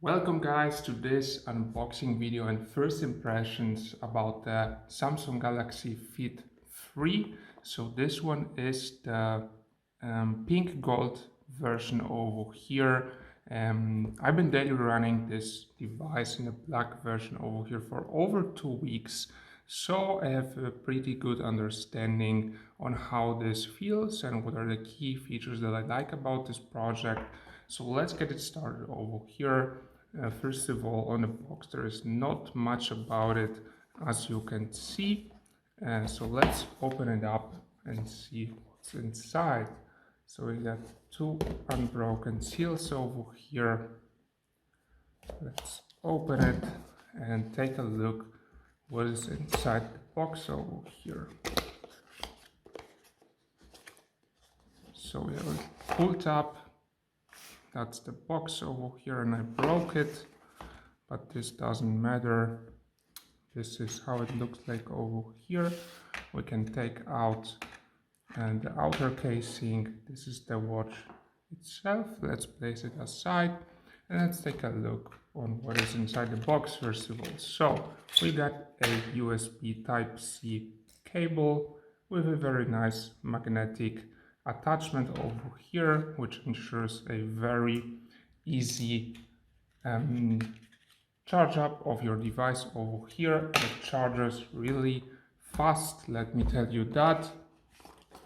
Welcome guys to this unboxing video and first impressions about the Samsung Galaxy Fit3. So this one is the pink gold version over here. I've been daily running this device in the black version over here for over 2 weeks. So I have a pretty good understanding on how this feels and what are the key features that I like about this project. So let's get it started over here. First of all, on the box there is not much about it, as you can see. So let's open it up and see what's inside. So we got two unbroken seals over here. Let's open it and take a look what is inside the box over here. So we have a pull tab. That's the box over here, and I broke it, but this doesn't matter. This is how it looks like over here. We can take out the outer casing. This is the watch itself. Let's place it aside and let's take a look on what is inside the box first of all. So we got a USB Type-C cable with a very nice magnetic attachment over here, which ensures a very easy charge up of your device over here. It charges really fast, let me tell you that.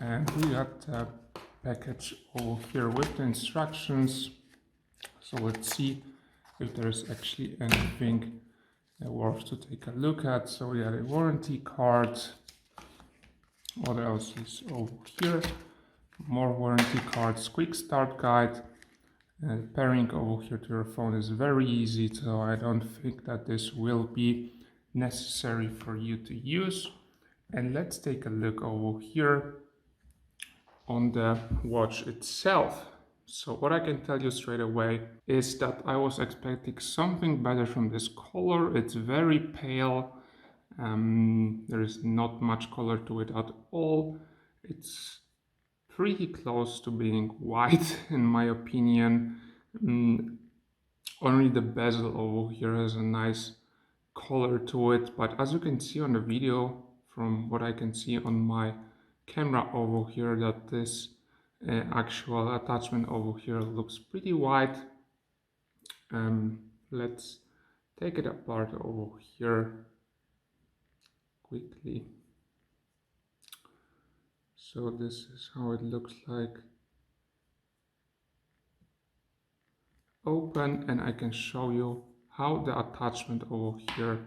And we got a package over here with the instructions. So let's see if there's actually anything worth to take a look at. So we got a warranty card. What else is over here? More warranty cards, quick start guide. Pairing over here to your phone is very easy, so I don't think that this will be necessary for you to use. And let's take a look over here on the watch itself. So what I can tell you straight away is that I was expecting something better from this color. It's very pale. There is not much color to it at all. It's pretty close to being white in my opinion. Only the bezel over here has a nice color to it, but as you can see on the video, from what I can see on my camera over here, that this actual attachment over here looks pretty white. Let's take it apart over here quickly. So this is how it looks like open, and I can show you how the attachment over here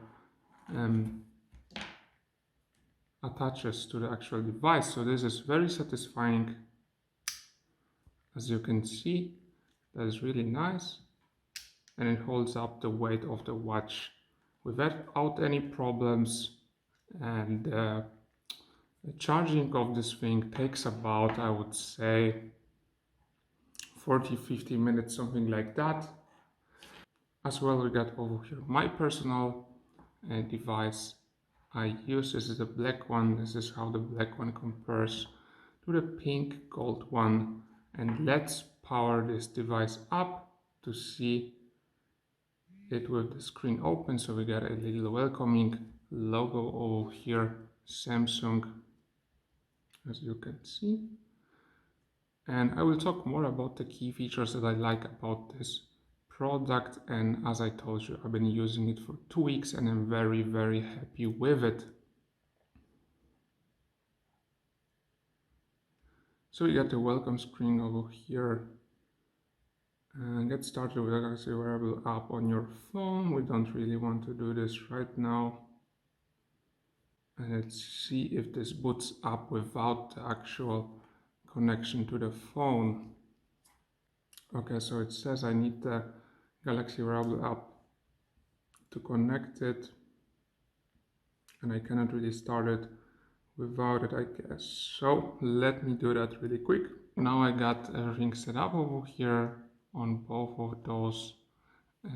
attaches to the actual device. So this is very satisfying. As you can see, that is really nice, and it holds up the weight of the watch without any problems. And the charging of this thing takes about, I would say, 40-50 minutes, something like that. As well, we got over here my personal device I use. This is the black one. This is how the black one compares to the pink gold one. And let's power this device up to see it with the screen open. So we got a little welcoming logo over here, Samsung, as you can see. And I will talk more about the key features that I like about this product. And as I told you, I've been using it for 2 weeks and I'm very, very happy with it. So you got the welcome screen over here. And get started with the Galaxy wearable app on your phone. We don't really want to do this right now. And let's see if this boots up without the actual connection to the phone. Okay, so it says I need the Galaxy wearable app to connect it, and I cannot really start it without it, I guess. So let me do that really quick. Now I got everything set up over here on both of those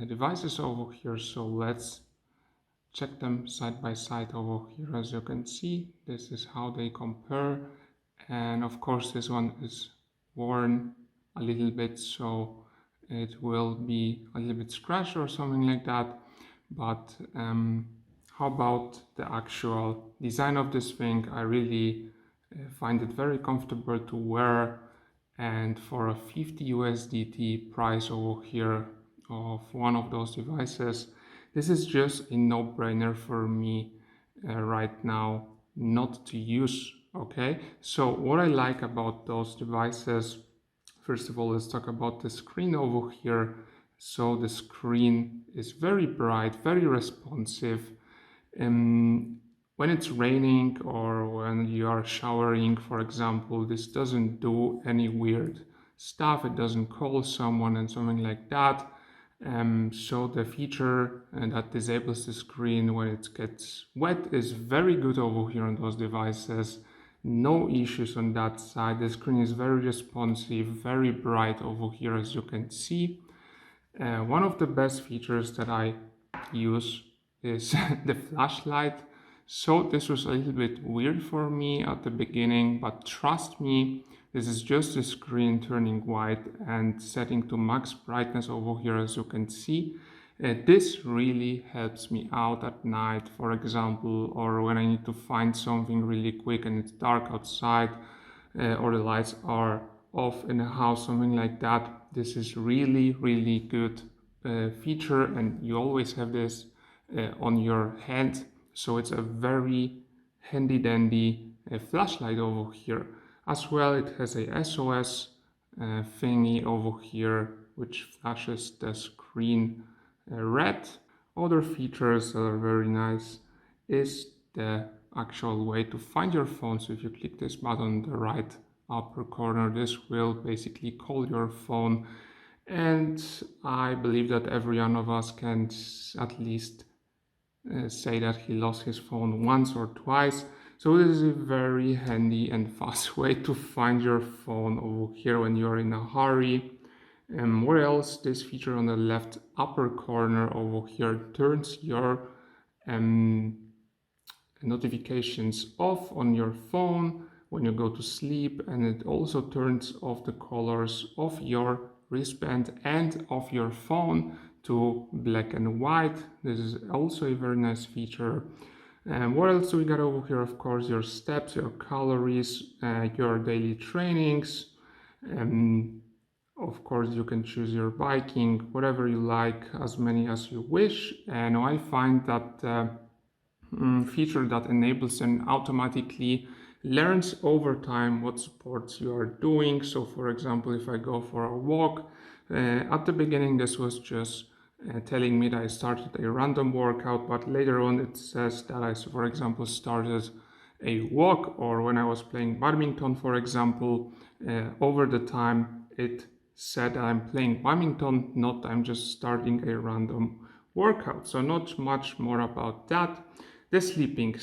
devices over here. So let's check them side by side over here. As you can see, this is how they compare. And of course, this one is worn a little bit, so it will be a little bit scratched or something like that. But how about the actual design of this thing? I really find it very comfortable to wear, and for a 50 USDT price over here of one of those devices, this is just a no-brainer for me right now not to use. Okay, so what I like about those devices, first of all, let's talk about the screen over here. So the screen is very bright, very responsive. When it's raining or when you are showering, for example, this doesn't do any weird stuff. It doesn't call someone and something like that. So the feature that disables the screen when it gets wet is very good over here on those devices. No issues on that side. The screen is very responsive, very bright over here, as you can see. One of the best features that I use is the flashlight. So this was a little bit weird for me at the beginning, but trust me, this is just the screen turning white and setting to max brightness over here, as you can see. This really helps me out at night, for example, or when I need to find something really quick and it's dark outside, or the lights are off in the house, something like that. This is really good feature, and you always have this on your hand. So it's a very handy dandy flashlight over here. As well, it has a SOS thingy over here, which flashes the screen red. Other features that are very nice is the actual way to find your phone. So if you click this button on the right upper corner, this will basically call your phone, and I believe that every one of us can at least say that he lost his phone once or twice. So this is a very handy and fast way to find your phone over here when you're in a hurry. And what else? This feature on the left upper corner over here turns your notifications off on your phone when you go to sleep, and it also turns off the colors of your wristband and of your phone to black and white. This is also a very nice feature. And what else do we got over here? Of course, your steps, your calories, your daily trainings. Of course, you can choose your biking, whatever you like, as many as you wish. And I find that feature that enables and automatically learns over time what sports you are doing. So for example, if I go for a walk, at the beginning this was just telling me that I started a random workout, but later on it says that I, for example, started a walk, or when I was playing badminton, for example, over the time it said that I'm playing badminton, not I'm just starting a random workout. So not much more about that. The sleeping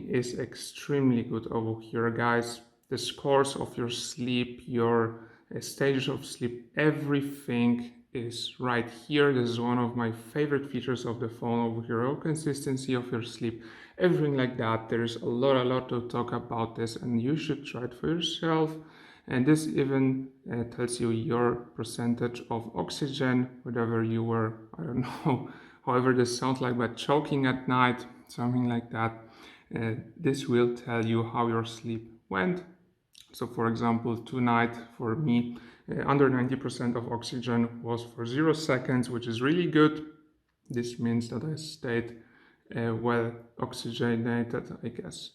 is extremely good over here, guys. The scores of your sleep, your stages of sleep, everything is right here. This is one of my favorite features of the phone over here. All consistency of your sleep, everything like that. There's a lot to talk about this, and you should try it for yourself. And this even tells you your percentage of oxygen, whatever you were, I don't know, however this sounds like, but choking at night, something like that. This will tell you how your sleep went. So for example, tonight for me, under 90% of oxygen was for 0 seconds, which is really good. This means that I stayed well oxygenated, I guess.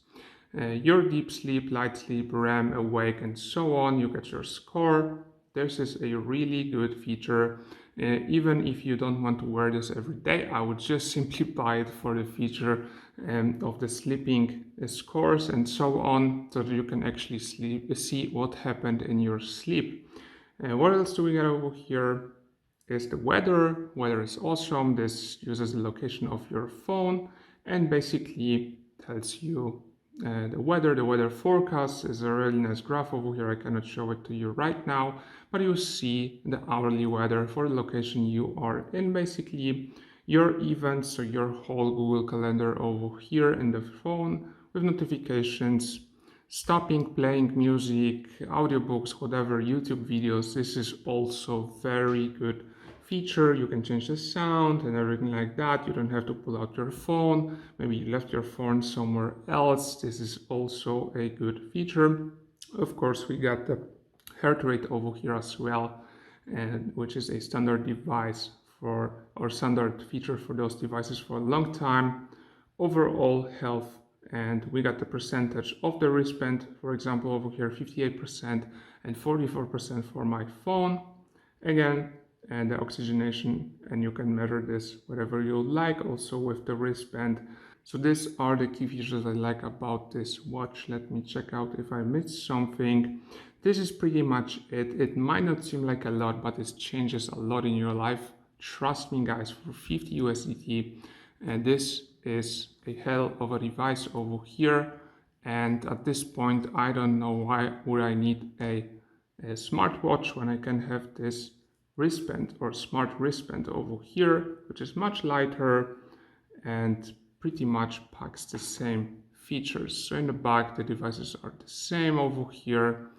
Your deep sleep, light sleep, REM, awake, and so on, you get your score. This is a really good feature. Even if you don't want to wear this every day, I would just simply buy it for the feature of the sleeping scores and so on, so that you can actually see what happened in your sleep. What else do we get over here? Is the weather. Weather is awesome. This uses the location of your phone and basically tells you the weather forecast. Is a really nice graph over here. I cannot show it to you right now, but you see the hourly weather for the location you are in. Basically, your events, so your whole Google Calendar over here in the phone with notifications, stopping playing music, audiobooks, whatever, YouTube videos. This is also very good feature. You can change the sound and everything like that. You don't have to pull out your phone. Maybe you left your phone somewhere else. This is also a good feature. Of course, we got the heart rate over here as well, and which is a standard device for, or standard feature for those devices for a long time. Overall health, and we got the percentage of the wristband, for example over here 58% and 44% for my phone again, and the oxygenation, and you can measure this whatever you like also with the wristband. So these are the key features I like about this watch. Let me check out if I missed something. This is pretty much it. It might not seem like a lot, but it changes a lot in your life. Trust me guys, for 50 USDT, and this is a hell of a device over here. And at this point, I don't know why would I need a smartwatch when I can have this wristband or smart wristband over here, which is much lighter and pretty much packs the same features. So in the back, the devices are the same over here.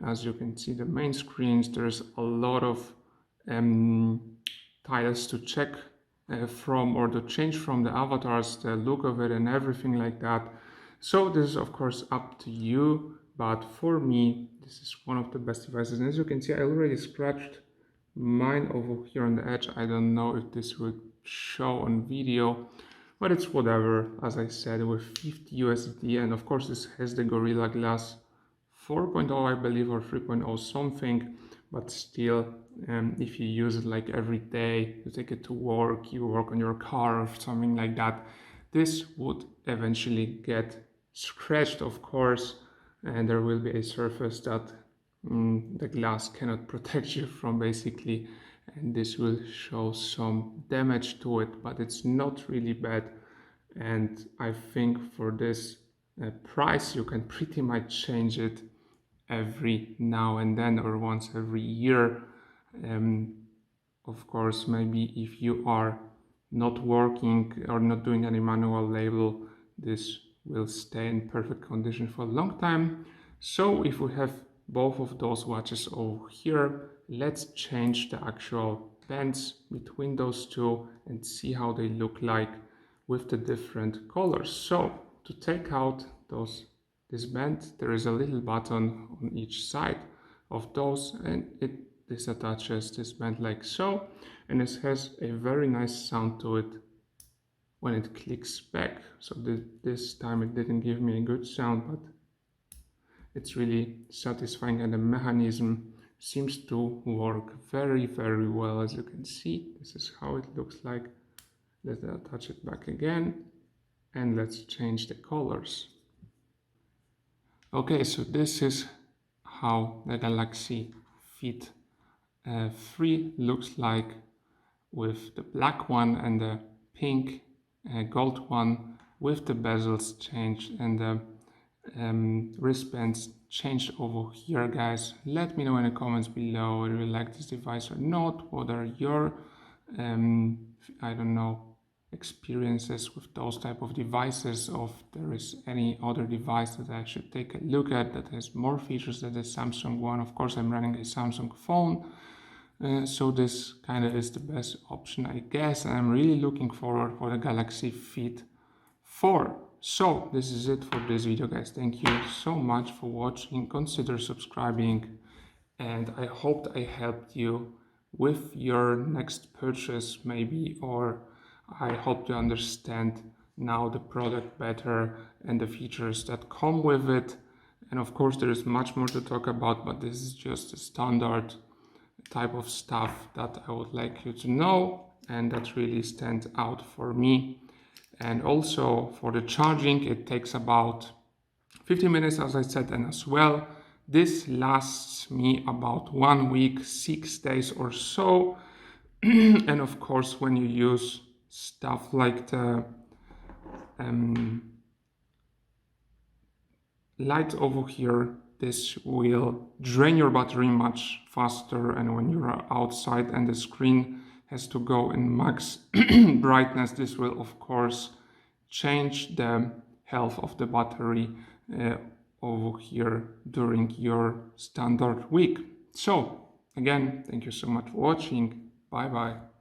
As you can see, the main screens, there's a lot of tiles to check from, or to change from the avatars, the look of it and everything like that. So this is of course up to you, but for me, this is one of the best devices. And as you can see, I already scratched mine over here on the edge. I don't know if this would show on video, but it's whatever. As I said, with 50 USD, and of course this has the Gorilla Glass 4.0 I believe, or 3.0 something, but still, if you use it like every day, you take it to work, you work on your car or something like that, this would eventually get scratched, of course, and there will be a surface that the glass cannot protect you from basically, and this will show some damage to it, but it's not really bad. And I think for this price you can pretty much change it every now and then, or once every year. Of course, maybe if you are not working or not doing any manual labor, this will stay in perfect condition for a long time. So if we have both of those watches over here, let's change the actual bands between those two and see how they look like with the different colors. So to take out this band, there is a little button on each side of those, and it disattaches this band like so, and it has a very nice sound to it when it clicks back. So this time it didn't give me a good sound, but it's really satisfying, and the mechanism seems to work very, very well. As you can see, this is how it looks like. Let's attach it back again, and let's change the colors. Okay, so this is how the Galaxy Fit 3 looks like, with the black one and the pink gold one, with the bezels changed and the wristbands changed over here. Guys, let me know in the comments below whether you like this device or not. What are your I don't know, experiences with those type of devices, or if there is any other device that I should take a look at that has more features than the Samsung one. Of course, I'm running a Samsung phone, so this kind of is the best option, I guess, and I'm really looking forward for the Galaxy Fit 4. So this is it for this video, guys. Thank you so much for watching. Consider subscribing, and I hope I helped you with your next purchase maybe, or I hope to understand now the product better and the features that come with it. And of course there is much more to talk about, but this is just a standard type of stuff that I would like you to know and that really stands out for me. And also for the charging, it takes about 15 minutes, as I said, and as well, this lasts me about 1 week, 6 days or so. And of course, when you use stuff like the light over here, this will drain your battery much faster, and when you're outside and the screen has to go in max brightness, this will of course change the health of the battery over here during your standard week. So again, thank you so much for watching. Bye. Bye bye.